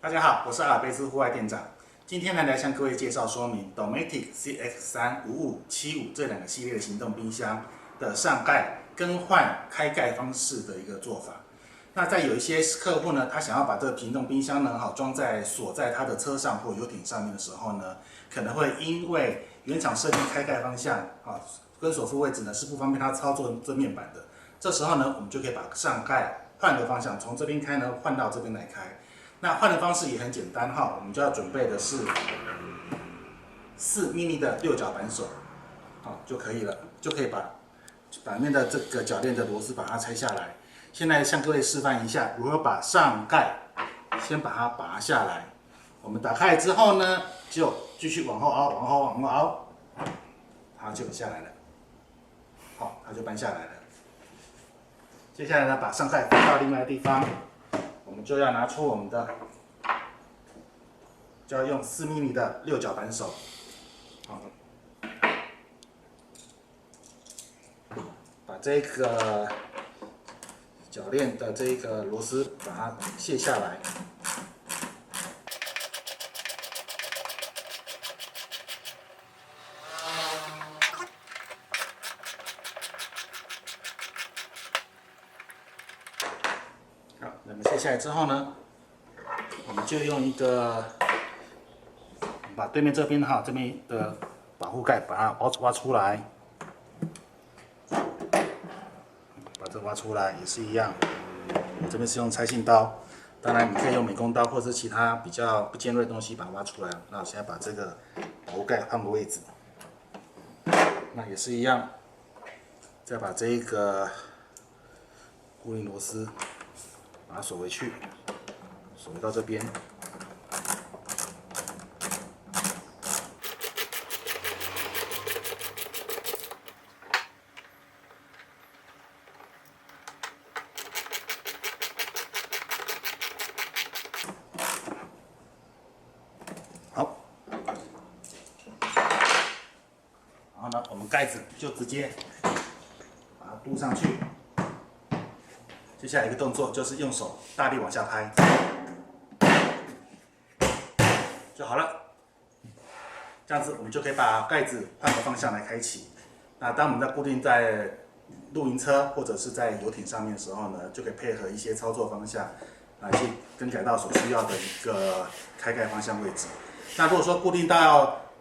大家好，我是阿尔卑斯户外店长。今天呢，来向各位介绍说明 Dometic CX35575这两个系列的行动冰箱的上盖更换开盖方式的一个做法。那在有一些客户呢，他想要把这个行动冰箱呢，锁在他的车上或游艇上面的时候呢，可能会因为原厂设计开盖方向跟锁付位置呢是不方便他操作这面板的。这时候呢，我们就可以把上盖换个方向，从这边开呢换到这边来开。那换的方式也很简单哈，我们就要准备的是4 mini 的6角扳手，好就可以了，就可以把板面的这个铰链的螺丝把它拆下来。现在向各位示范一下如何把上盖先把它拔下来。我们打开之后呢，就继续往后凹，往后凹，它就下来了。好，它就搬下来了。接下来呢，把上盖放到另外的地方。我们就要拿出我们的，就要用4 mini 的6角扳手，好，把这个铰链的这个螺丝把它卸下来。好，那么卸下来之后呢，我们就用一个把对面这边这边的保护盖把它挖出来，把这挖出来也是一样。我这边是用拆信刀，当然你可以用美工刀或者是其他比较不尖锐的东西把它挖出来。那我现在把这个保护盖换个位置，那也是一样，再把这一个固定螺丝把它锁回去，锁回到这边。好，然后呢，我们盖子就直接把它嘟上去。接下来一个动作就是用手大力往下拍，就好了。这样子我们就可以把盖子换个方向来开启。那当我们在固定在露营车或者是在游艇上面的时候呢，就可以配合一些操作方向来去更改到所需要的一个开盖方向位置。那如果说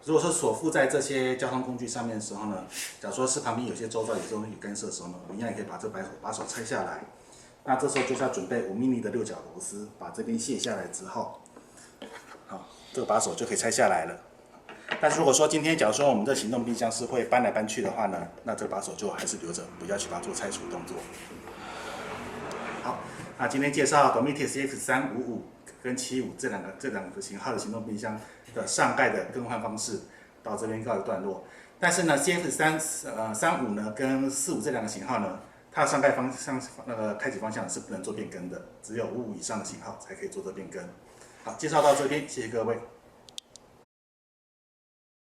如果说锁附在这些交通工具上面的时候呢，假如说是旁边有些周遭有东西干涉的时候呢，我们一样也可以把这把手拆下来。那这时候就是要准备5 mini 的6角螺丝，把这边卸下来之后，好，这个把手就可以拆下来了。但是如果说今天假如说我们的行动冰箱是会搬来搬去的话呢，那这个把手就还是留着，不要去把它做拆除动作。好，那今天介绍 Dometic CX355跟75这两个型号的行动冰箱的上盖的更换方式，到这边告一段落。但是呢 ，CX35呢跟45这两个型号呢，它的上盖开启方向是不能做变更的，只有55以上的型号才可以做这变更。好，介绍到这边，谢谢各位。